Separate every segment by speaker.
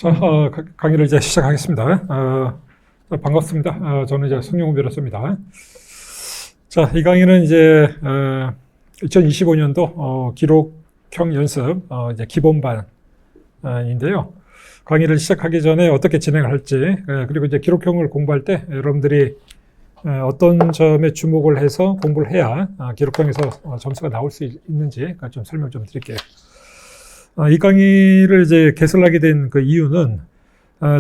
Speaker 1: 자, 강의를 이제 시작하겠습니다. 반갑습니다. 저는 이제 송영훈 변호사입니다. 자, 이 강의는 이제 2025년도 기록형 연습 이제 기본반인데요. 강의를 시작하기 전에 어떻게 진행을 할지, 그리고 이제 기록형을 공부할 때 여러분들이 어떤 점에 주목을 해서 공부를 해야 기록형에서 점수가 나올 수 있는지 좀 설명 좀 드릴게요. 이 강의를 이제 개설하게 된 그 이유는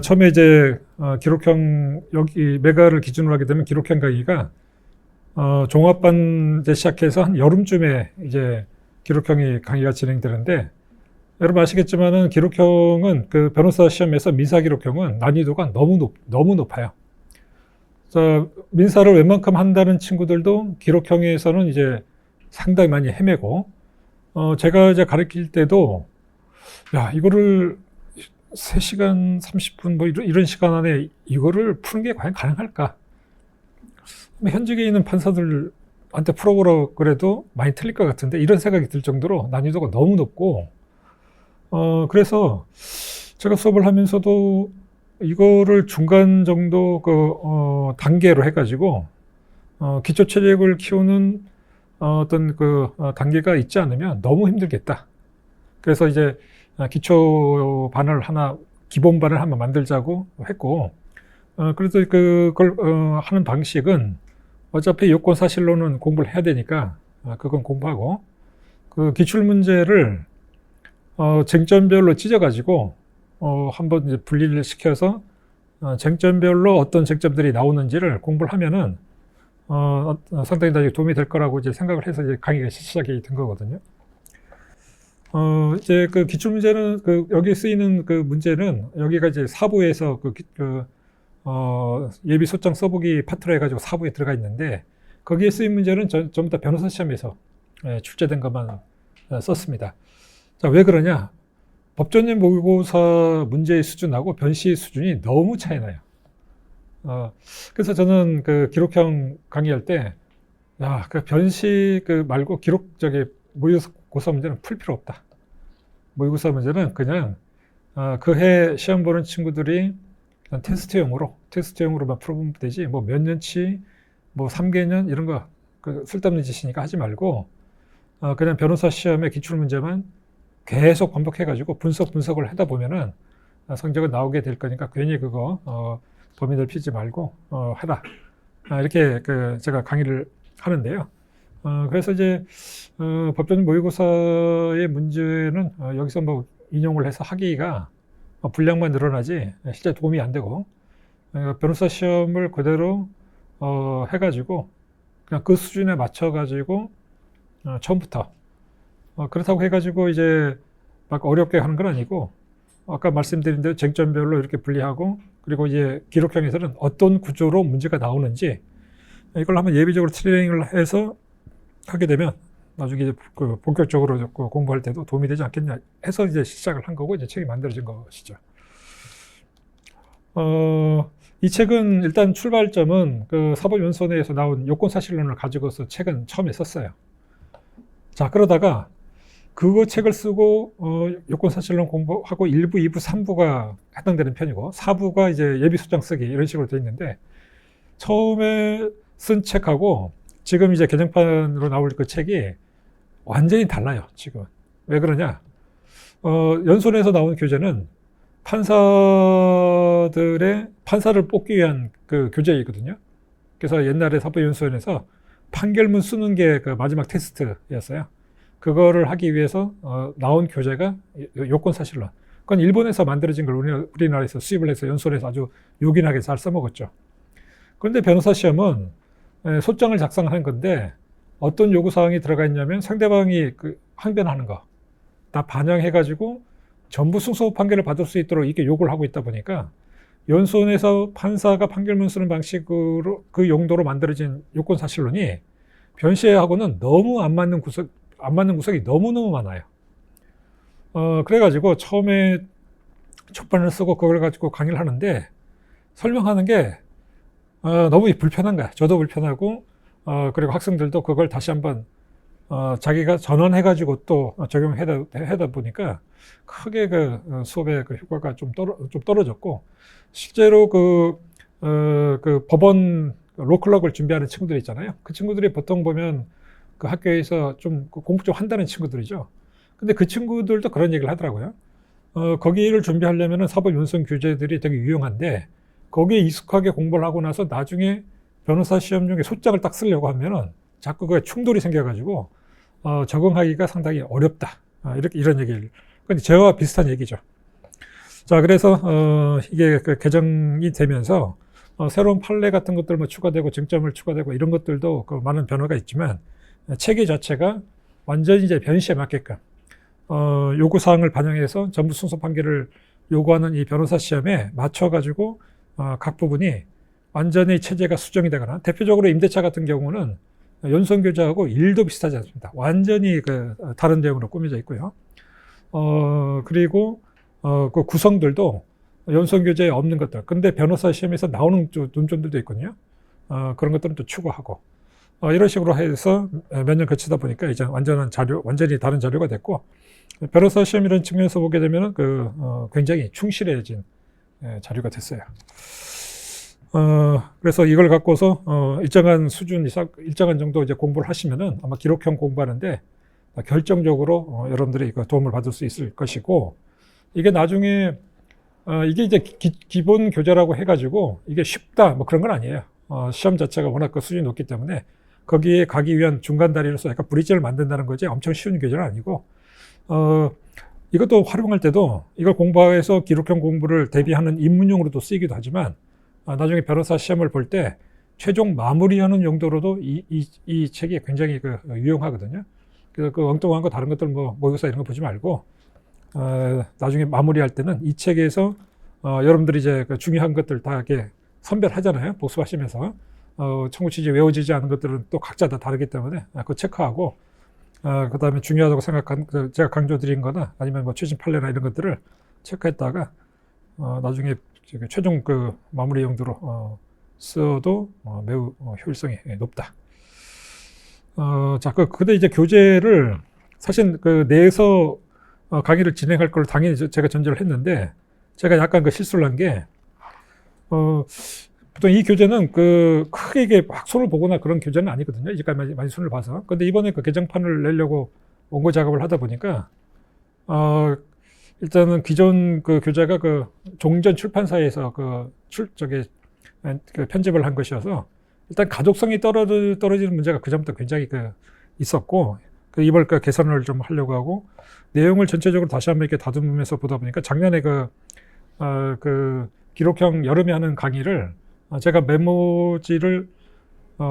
Speaker 1: 처음에 이제 기록형 여기 메가를 기준으로 하게 되면 기록형 강의가 종합반 이제 시작해서 한 여름쯤에 이제 기록형이 강의가 진행되는데, 여러분 아시겠지만은 기록형은 그 변호사 시험에서 민사 기록형은 난이도가 너무 높아요. 자, 민사를 웬만큼 한다는 친구들도 기록형에서는 이제 상당히 많이 헤매고, 제가 이제 가르칠 때도 야, 이거를 3시간 30분 뭐 이런 시간 안에 이거를 푸는 게 과연 가능할까? 현직에 있는 판사들한테 풀어보라고 그래도 많이 틀릴 것 같은데, 이런 생각이 들 정도로 난이도가 너무 높고, 그래서 제가 수업을 하면서도 이거를 중간 정도 단계로 해가지고 기초 체력을 키우는 어떤 단계가 있지 않으면 너무 힘들겠다. 그래서 이제 기초반을 하나, 기본반을 한번 만들자고 했고, 그래서 그걸 하는 방식은 어차피 요건사실로는 공부를 해야 되니까 그건 공부하고, 그 기출문제를 쟁점별로 찢어가지고 한번 이제 분리를 시켜서 쟁점별로 어떤 쟁점들이 나오는지를 공부를 하면은 상당히 나중에 도움이 될 거라고 이제 생각을 해서 이제 강의가 시작이 된 거거든요. 이제 그 기출문제는 여기 쓰이는 그 문제는 여기가 이제 사부에서 예비 소장 써보기 파트로 해가지고 사부에 들어가 있는데, 거기에 쓰인 문제는 전부 다 변호사 시험에서 출제된 것만 썼습니다. 자, 왜 그러냐? 법조인 모의고사 문제의 수준하고 변시 수준이 너무 차이 나요. 그래서 저는 그 기록형 강의할 때, 야, 그 변시 말고 모의고사 문제는 풀 필요 없다. 모의고사 문제는 그냥 그 해 시험 보는 친구들이 그냥 테스트용으로만 풀어보면 되지, 뭐 몇 년치, 뭐 3개년 이런 거 쓸데없는 짓이니까 하지 말고 그냥 변호사 시험의 기출 문제만 계속 반복해가지고 분석을 하다 보면은 성적은 나오게 될 거니까 괜히 그거 범위 넓히지 말고 해라. 이렇게 제가 강의를 하는데요. 그래서 이제 법조인 모의고사의 문제는 여기서 뭐 인용을 해서 하기가 분량만 늘어나지 실제 도움이 안 되고, 변호사 시험을 그대로 해가지고 그냥 그 수준에 맞춰가지고 처음부터 그렇다고 해가지고 이제 막 어렵게 하는 건 아니고, 아까 말씀드린 대로 쟁점별로 이렇게 분리하고, 그리고 이제 기록형에서는 어떤 구조로 문제가 나오는지 이걸 한번 예비적으로 트레이닝을 해서 하게 되면 나중에 이제 본격적으로 공부할 때도 도움이 되지 않겠냐 해서 이제 시작을 한 거고, 이제 책이 만들어진 것이죠. 이 책은 일단 출발점은 사법연수원에서 나온 요건사실론을 가지고서 책은 처음에 썼어요. 자, 그러다가 그거 책을 쓰고 요건사실론 공부하고 1부, 2부, 3부가 해당되는 편이고, 4부가 이제 예비소장 쓰기 이런 식으로 되어 있는데, 처음에 쓴 책하고 지금 이제 개정판으로 나올 그 책이 완전히 달라요, 지금. 왜 그러냐? 연수원에서 나온 교재는 판사를 뽑기 위한 그 교재이거든요. 그래서 옛날에 사법연수원에서 판결문 쓰는 게 그 마지막 테스트였어요. 그거를 하기 위해서 나온 교재가 요건사실론. 그건 일본에서 만들어진 걸 우리나라에서 수입을 해서 연수원에서 아주 요긴하게 잘 써먹었죠. 그런데 변호사 시험은 소장을 작성하는 건데, 어떤 요구사항이 들어가 있냐면 상대방이 항변하는 거 다 반영해가지고 전부 승소 판결을 받을 수 있도록 이렇게 요구를 하고 있다 보니까, 연수원에서 판사가 판결문 쓰는 방식으로 그 용도로 만들어진 요건사실론이 변시하고는 너무 안 맞는 구석이 너무너무 많아요. 그래가지고 처음에 촉반을 쓰고 그걸 가지고 강의를 하는데, 설명하는 게 너무 불편한 거야. 저도 불편하고, 그리고 학생들도 그걸 다시 한번 자기가 전환해가지고 또 적용하다 보니까 크게 그 수업의 그 효과가 좀 떨어졌고, 실제로 그 법원 로클럭을 준비하는 친구들 있잖아요. 그 친구들이 보통 보면 그 학교에서 좀 공부 좀 한다는 친구들이죠. 근데 그 친구들도 그런 얘기를 하더라고요. 거기를 준비하려면 사법 연수원 교재들이 되게 유용한데, 거기에 익숙하게 공부를 하고 나서 나중에 변호사 시험 중에 소장을 딱 쓰려고 하면은 자꾸 그 충돌이 생겨가지고 적응하기가 상당히 어렵다. 이런 얘기를. 근데 저와 비슷한 얘기죠. 자, 그래서 이게 그 개정이 되면서 새로운 판례 같은 것들 뭐 추가되고 쟁점을 추가되고 이런 것들도 그 많은 변화가 있지만, 체계 자체가 완전히 이제 변시에 맞게끔 요구 사항을 반영해서 전부 순서 판결을 요구하는 이 변호사 시험에 맞춰가지고 각 부분이 완전히 체제가 수정이 되거나, 대표적으로 임대차 같은 경우는 연수원교재하고 일도 비슷하지 않습니다. 완전히 그 다른 내용으로 꾸며져 있고요. 그리고 그 구성들도 연수원교재에 없는 것들, 근데 변호사 시험에서 나오는 논점들도 있거든요. 그런 것들은 또 추가하고, 이런 식으로 해서 몇 년 거치다 보니까 이제 완전히 다른 자료가 됐고, 변호사 시험이라는 측면에서 보게 되면 굉장히 충실해진 자료가 됐어요. 그래서 이걸 갖고서 일정한 수준 이상, 일정한 정도 이제 공부를 하시면은 아마 기록형 공부하는데 결정적으로 여러분들이 도움을 받을 수 있을 것이고, 이게 나중에 이게 이제 기본 교재라고 해가지고 이게 쉽다 뭐 그런 건 아니에요. 시험 자체가 워낙 그 수준이 높기 때문에 거기에 가기 위한 중간 다리로서 약간 브릿지를 만든다는 거지 엄청 쉬운 교재는 아니고, 이것도 활용할 때도 이걸 공부해서 기록형 공부를 대비하는 입문용으로도 쓰이기도 하지만, 나중에 변호사 시험을 볼 때 최종 마무리하는 용도로도 이 책이 굉장히 유용하거든요. 그래서 그 엉뚱한 거 다른 것들 뭐 모의고사 이런 거 보지 말고, 나중에 마무리할 때는 이 책에서 여러분들이 이제 그 중요한 것들 다 이렇게 선별하잖아요. 복습하시면서 청구취지 외워지지 않은 것들은 또 각자 다 다르기 때문에 그거 체크하고, 그 다음에 중요하다고 생각한 제가 강조드린 거나 아니면 뭐 최신 판례나 이런 것들을 체크했다가 나중에 최종 그 마무리 용도로 써도 매우 효율성이 높다. 자, 근데 이제 교재를 사실 그 내에서 강의를 진행할 걸 당연히 제가 전제를 했는데, 제가 약간 그 실수를 한 게, 보통 이 교재는 크게 이게 막 손을 보거나 그런 교재는 아니거든요. 이제까지 많이 손을 봐서. 근데 이번에 그 개정판을 내려고 원고 작업을 하다 보니까, 일단은 기존 그 교재가 그 종전 출판사에서 그 편집을 한 것이어서, 일단 가독성이 떨어지는 문제가 그전부터 굉장히 있었고, 이걸 개선을 좀 하려고 하고, 내용을 전체적으로 다시 한번 이렇게 다듬으면서 보다 보니까 작년에 기록형 여름에 하는 강의를 제가 메모지를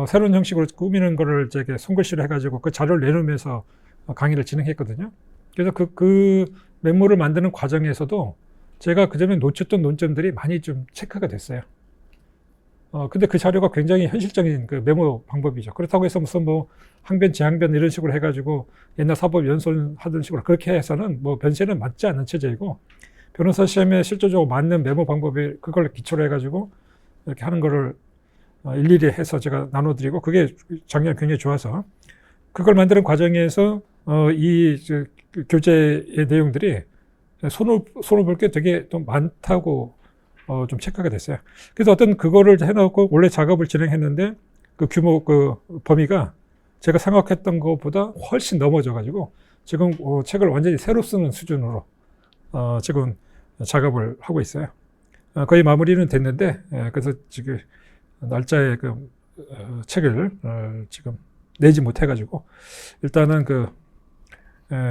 Speaker 1: 새로운 형식으로 꾸미는 거를 제가 손글씨로 해가지고 그 자료를 내놓으면서 강의를 진행했거든요. 그래서 그 메모를 만드는 과정에서도 제가 그전에 놓쳤던 논점들이 많이 좀 체크가 됐어요. 근데 그 자료가 굉장히 현실적인 그 메모 방법이죠. 그렇다고 해서 무슨 뭐 항변, 재항변 이런 식으로 해가지고 옛날 사법 연수원 하던 식으로 그렇게 해서는 뭐 변시에는 맞지 않는 체제이고, 변호사 시험에 실질적으로 맞는 메모 방법이 그걸 기초로 해가지고 이렇게 하는 거를 일일이 해서 제가 나눠드리고, 그게 작년에 굉장히 좋아서 그걸 만드는 과정에서 그 교재의 내용들이 손을 볼 게 되게 좀 많다고 좀 체크가 됐어요. 그래서 그거를 해놓고 원래 작업을 진행했는데 그 규모, 그 범위가 제가 생각했던 것보다 훨씬 넘어져가지고 지금 책을 완전히 새로 쓰는 수준으로 지금 작업을 하고 있어요. 거의 마무리는 됐는데, 그래서 지금 날짜에 책을 지금 내지 못해가지고 일단은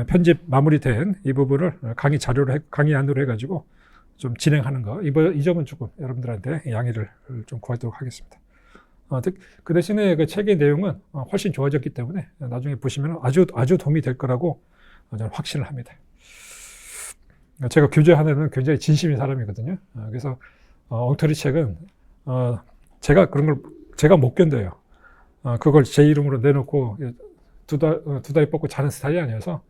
Speaker 1: 편집 마무리된 이 부분을 강의 안으로 해가지고 좀 진행하는 거, 이 점은 조금 여러분들한테 양해를 좀 구하도록 하겠습니다. 그 대신에 그 책의 내용은 훨씬 좋아졌기 때문에 나중에 보시면 아주 도움이 될 거라고 저는 확신을 합니다. 제가 교재하는 굉장히 진심인 사람이거든요. 그래서 엉터리 책은 제가 그런 걸 제가 못 견뎌요. 그걸 제 이름으로 내놓고 두 다리 뻗고 자는 스타일이 아니어서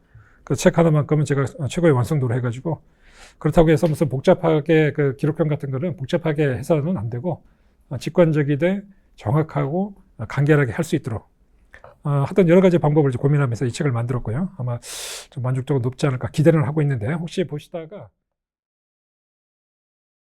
Speaker 1: 그 책 하나만큼은 제가 최고의 완성도로 해가지고, 그렇다고 해서 무슨 복잡하게 그 기록형 같은 거는 복잡하게 해서는 안 되고 직관적이되 정확하고 간결하게 할 수 있도록 하던 여러 가지 방법을 이제 고민하면서 이 책을 만들었고요. 아마 좀 만족도가 높지 않을까 기대는 하고 있는데 혹시 보시다가